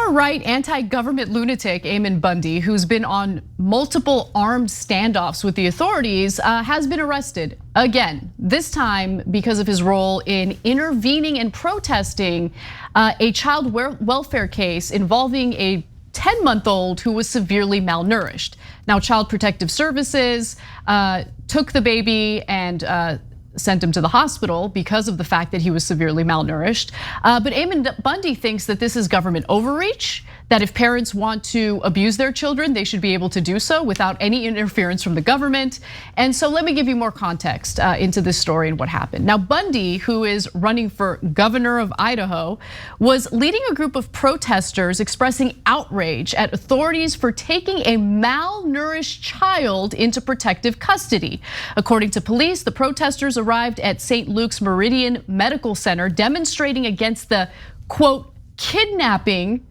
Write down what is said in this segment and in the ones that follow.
Far-right anti-government lunatic Ammon Bundy, who's been on multiple armed standoffs with the authorities, has been arrested again, this time because of his role in intervening and protesting a child welfare case involving a 10-month-old who was severely malnourished. Now, Child Protective Services took the baby and sent him to the hospital because of the fact that he was severely malnourished. But Ammon Bundy thinks that this is government overreach, that if parents want to abuse their children, they should be able to do so without any interference from the government. And so let me give you more context into this story and what happened. Now, Bundy, who is running for governor of Idaho, was leading a group of protesters expressing outrage at authorities for taking a malnourished child into protective custody. According to police, the protesters arrived at St. Luke's Meridian Medical Center demonstrating against the, quote, kidnapping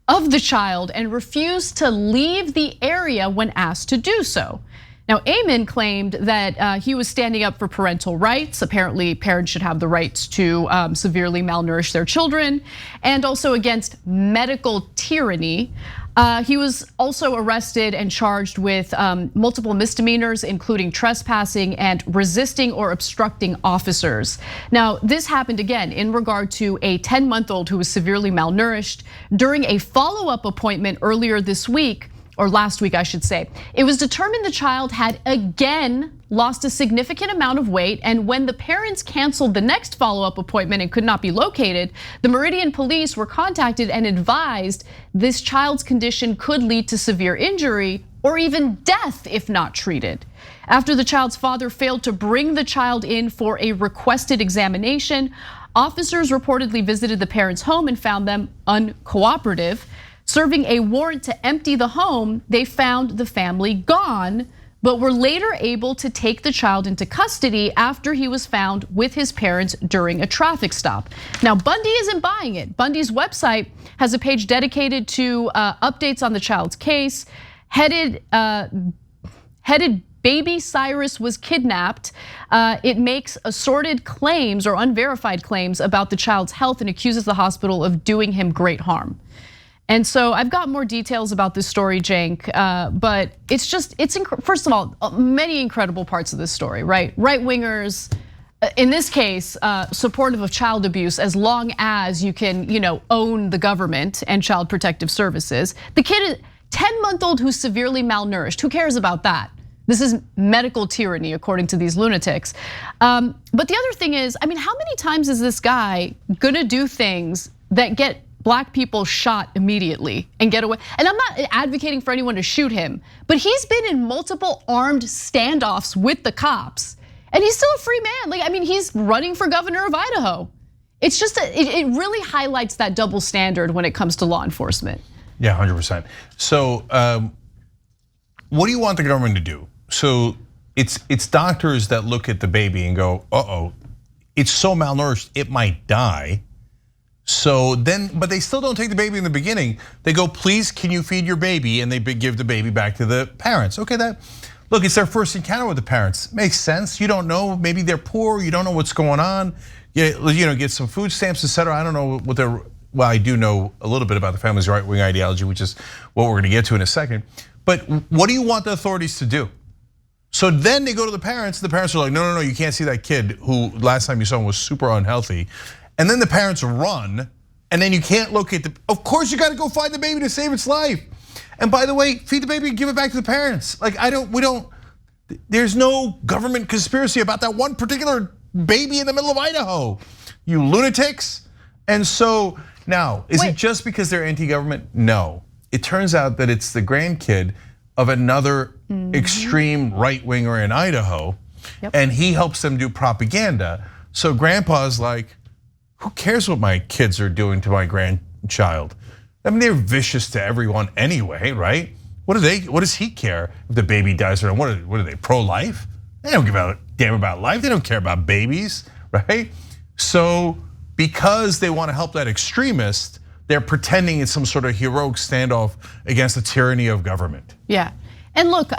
of the child and refused to leave the area when asked to do so. Now, Eamon claimed that he was standing up for parental rights. Apparently, parents should have the rights to severely malnourish their children, and also against medical tyranny. He was also arrested and charged with multiple misdemeanors, including trespassing and resisting or obstructing officers. Now, this happened again in regard to a 10-month-old who was severely malnourished during a follow-up appointment earlier this week, or last week, I should say. It was determined the child had again lost a significant amount of weight, and when the parents canceled the next follow-up appointment and could not be located, the Meridian police were contacted and advised this child's condition could lead to severe injury or even death if not treated. After the child's father failed to bring the child in for a requested examination, officers reportedly visited the parents' home and found them uncooperative. Serving a warrant to empty the home, they found the family gone, but were later able to take the child into custody after he was found with his parents during a traffic stop. Now, Bundy isn't buying it. Bundy's website has a page dedicated to updates on the child's case. Headed Baby Cyrus was kidnapped. It makes assorted claims or unverified claims about the child's health and accuses the hospital of doing him great harm. And so I've got more details about this story, Cenk, but first of all, many incredible parts of this story, right? Right-wingers, in this case, supportive of child abuse as long as you can, own the government and Child Protective Services. The kid is 10-month-old who's severely malnourished. Who cares about that? This is medical tyranny, according to these lunatics. But the other thing is, how many times is this guy gonna do things that get Black people shot immediately and get away? And I'm not advocating for anyone to shoot him, but he's been in multiple armed standoffs with the cops, and he's still a free man. He's running for governor of Idaho. It's just it really highlights that double standard when it comes to law enforcement. Yeah, 100%. So what do you want the government to do? So it's doctors that look at the baby and go, uh-oh, it's so malnourished, it might die. So then, but they still don't take the baby in the beginning. They go, please, can you feed your baby? And they give the baby back to the parents. Okay, look, it's their first encounter with the parents. Makes sense. You don't know, maybe they're poor, you don't know what's going on. Get some food stamps, etc. I don't know what well, I do know a little bit about the family's right-wing ideology, which is what we're gonna get to in a second. But what do you want the authorities to do? So then they go to the parents are like, no, you can't see that kid who last time you saw him was super unhealthy. And then the parents run, and then you can't locate of course you gotta go find the baby to save its life. And by the way, feed the baby and give it back to the parents. There's no government conspiracy about that one particular baby in the middle of Idaho, you lunatics. And so now, is it just because they're anti-government? No, it turns out that it's the grandkid of another extreme right-winger in Idaho, and he helps them do propaganda. So grandpa's like, who cares what my kids are doing to my grandchild? They're vicious to everyone anyway, right? What does he care if the baby dies or not? What are they, pro-life? They don't give a damn about life. They don't care about babies, right? So because they want to help that extremist, they're pretending it's some sort of heroic standoff against the tyranny of government. Yeah, and look,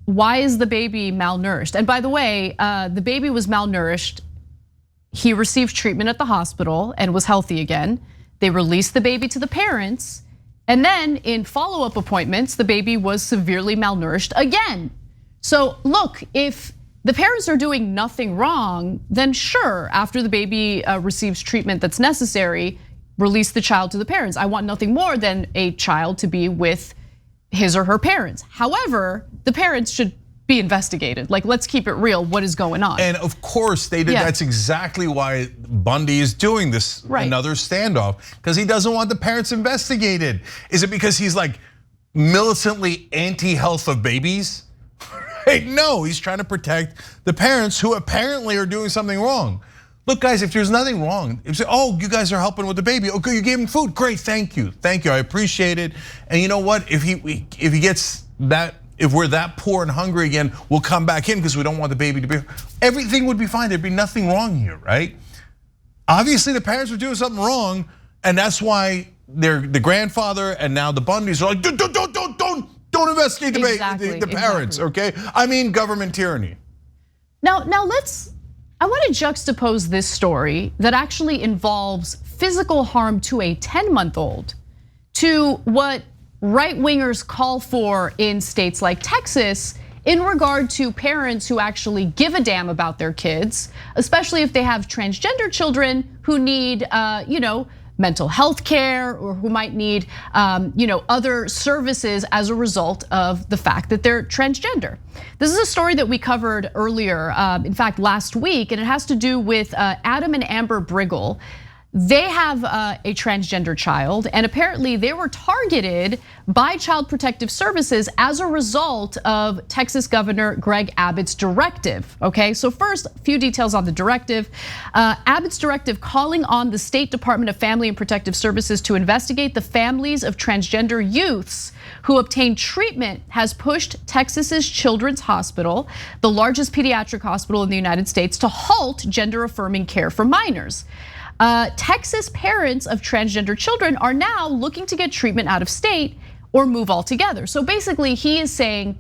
why is the baby malnourished? And by the way, the baby was malnourished. He received treatment at the hospital and was healthy again. They released the baby to the parents. And then in follow-up appointments, the baby was severely malnourished again. So look, if the parents are doing nothing wrong, then sure, after the baby receives treatment that's necessary, release the child to the parents. I want nothing more than a child to be with his or her parents. However, the parents should be investigated. Like, let's keep it real. What is going on? And of course they did. Yeah. That's exactly why Bundy is doing this, another standoff, because he doesn't want the parents investigated. Is it because he's like militantly anti-health of babies? No, he's trying to protect the parents who apparently are doing something wrong. Look, guys, if there's nothing wrong, if you say, oh, you guys are helping with the baby. Okay, you gave him food. Great, thank you, I appreciate it. And you know what? If he gets that, if we're that poor and hungry again, we'll come back in because we don't want the baby to be. Everything would be fine. There'd be nothing wrong here, right? Obviously, the parents were doing something wrong, and that's why they're the grandfather and now the Bundys are like, don't investigate the parents, okay? I mean, government tyranny. Now I want to juxtapose this story that actually involves physical harm to a 10-month-old to what right-wingers call for in states like Texas in regard to parents who actually give a damn about their kids, especially if they have transgender children who need, mental health care or who might need, other services as a result of the fact that they're transgender. This is a story that we covered earlier, in fact, last week, and it has to do with Adam and Amber Briggle. They have a transgender child, and apparently they were targeted by Child Protective Services as a result of Texas Governor Greg Abbott's directive, okay? So first, a few details on the directive. Abbott's directive calling on the State Department of Family and Protective Services to investigate the families of transgender youths who obtained treatment has pushed Texas's Children's Hospital, the largest pediatric hospital in the United States, to halt gender-affirming care for minors. Texas parents of transgender children are now looking to get treatment out of state or move altogether. So basically, he is saying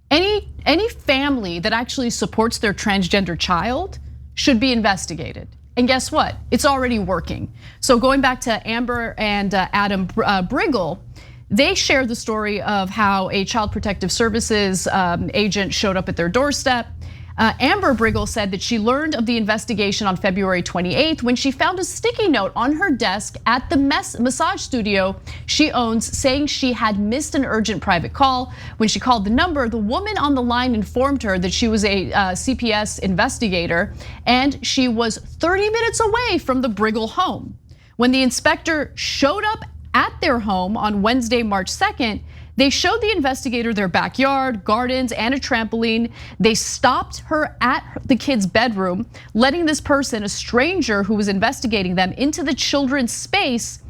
any family that actually supports their transgender child should be investigated. And guess what? It's already working. So going back to Amber and Adam Briggle, they shared the story of how a Child Protective Services agent showed up at their doorstep. Amber Briggle said that she learned of the investigation on February 28th when she found a sticky note on her desk at the massage studio she owns saying she had missed an urgent private call. When she called the number, the woman on the line informed her that she was a CPS investigator and she was 30 minutes away from the Briggle home. When the inspector showed up at their home on Wednesday, March 2nd, they showed the investigator their backyard, gardens, and a trampoline. They stopped her at the kid's bedroom, letting this person, a stranger who was investigating them, into the children's space.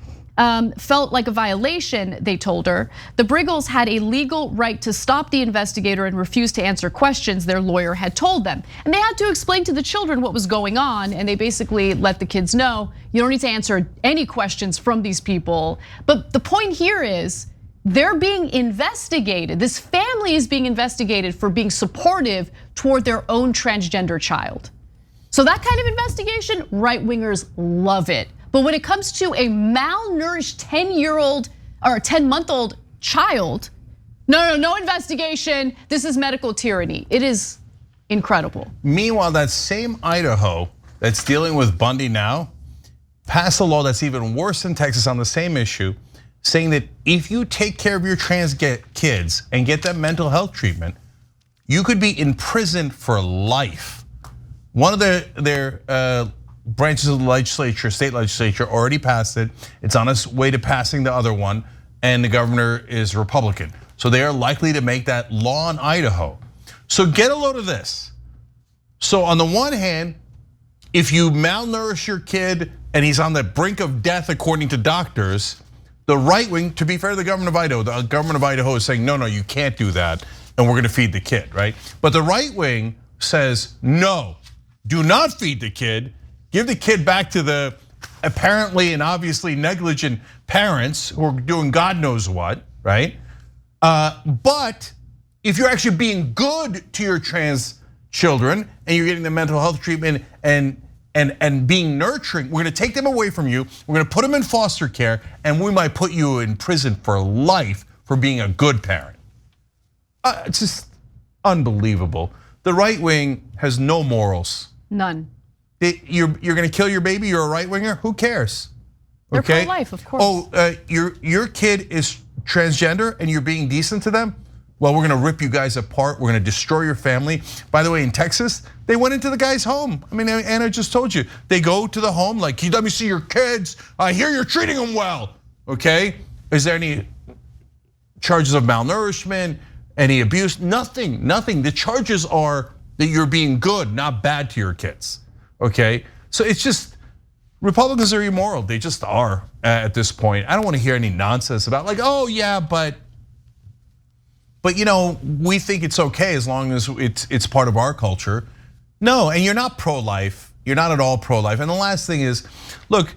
Felt like a violation, they told her. The Briggles had a legal right to stop the investigator and refuse to answer questions their lawyer had told them. And they had to explain to the children what was going on, and they basically let the kids know, you don't need to answer any questions from these people. But the point here is, they're being investigated. This family is being investigated for being supportive toward their own transgender child. So that kind of investigation, right-wingers love it. But when it comes to a malnourished 10-year-old or a 10-month-old child, no investigation. This is medical tyranny. It is incredible. Meanwhile, that same Idaho that's dealing with Bundy now passed a law that's even worse than Texas on the same issue, saying that if you take care of your trans kids and get them mental health treatment, you could be in prison for life. One of their branches of the legislature, state legislature, already passed it. It's on its way to passing the other one, and the governor is Republican. So they are likely to make that law in Idaho. So get a load of this. So on the one hand, if you malnourish your kid and he's on the brink of death according to doctors, the right wing, to be fair to the government of Idaho is saying, no, you can't do that, and we're gonna feed the kid, right? But the right wing says, no, do not feed the kid, give the kid back to the apparently and obviously negligent parents who are doing God knows what, right? But if you're actually being good to your trans children and you're getting the mental health treatment and and being nurturing, we're gonna take them away from you, we're gonna put them in foster care, and we might put you in prison for life for being a good parent. It's just unbelievable. The right wing has no morals. None. You're gonna kill your baby, you're a right winger, who cares? They're pro-life, of course. Oh, your kid is transgender and you're being decent to them? Well, we're gonna rip you guys apart. We're gonna destroy your family. By the way, in Texas, they went into the guy's home. I mean, Anna just told you. They go to the home like, let me see your kids. I hear you're treating them well, okay? Is there any charges of malnourishment, any abuse? Nothing, nothing. The charges are that you're being good, not bad to your kids, okay? So it's just, Republicans are immoral. They just are at this point. I don't want to hear any nonsense about like, oh yeah, but we think it's okay as long as it's part of our culture. No, and you're not pro-life. You're not at all pro-life. And the last thing is, look,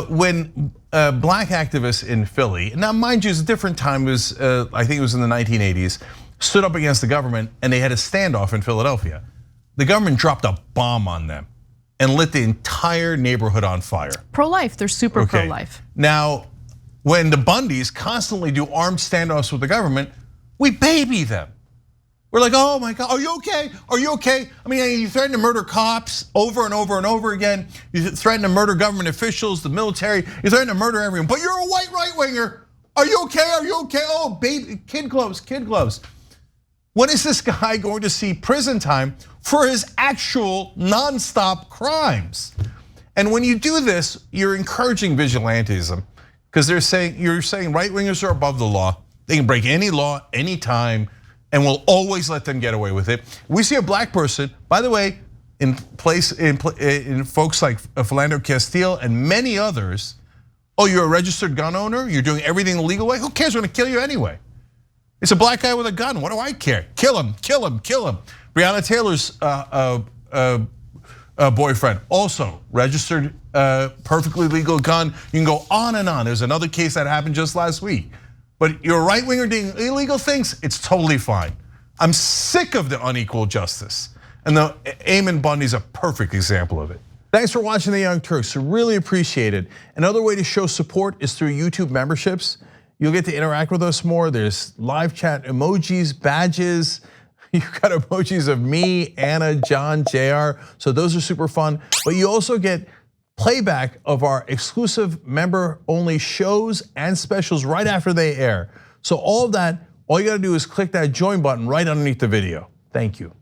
when black activists in Philly, now mind you, it's a different time. It was, I think it was in the 1980s, stood up against the government and they had a standoff in Philadelphia. The government dropped a bomb on them and lit the entire neighborhood on fire. Pro-life, they're super pro-life. Now, when the Bundys constantly do armed standoffs with the government, we baby them. We're like, oh my God, are you okay? Are you okay? I mean, you threaten to murder cops over and over and over again. You threaten to murder government officials, the military. You threaten to murder everyone, but you're a white right-winger. Are you okay? Are you okay? Oh, baby, kid gloves, kid gloves. When is this guy going to see prison time for his actual nonstop crimes? And when you do this, you're encouraging vigilantism because you're saying right-wingers are above the law. They can break any law, anytime, and we'll always let them get away with it. We see a black person, by the way, in folks like Philando Castile and many others. Oh, you're a registered gun owner? You're doing everything the legal way? Who cares? We're gonna kill you anyway. It's a black guy with a gun. What do I care? Kill him, kill him, kill him. Breonna Taylor's boyfriend, also registered, perfectly legal gun. You can go on and on. There's another case that happened just last week. But you're a right winger doing illegal things, it's totally fine. I'm sick of the unequal justice. And the Ammon Bundy is a perfect example of it. Thanks for watching The Young Turks, really appreciate it. Another way to show support is through YouTube memberships. You'll get to interact with us more. There's live chat emojis, badges. You've got emojis of me, Anna, John, JR. So those are super fun. But you also get playback of our exclusive member-only shows and specials right after they air. So all of that, all you gotta do is click that join button right underneath the video. Thank you.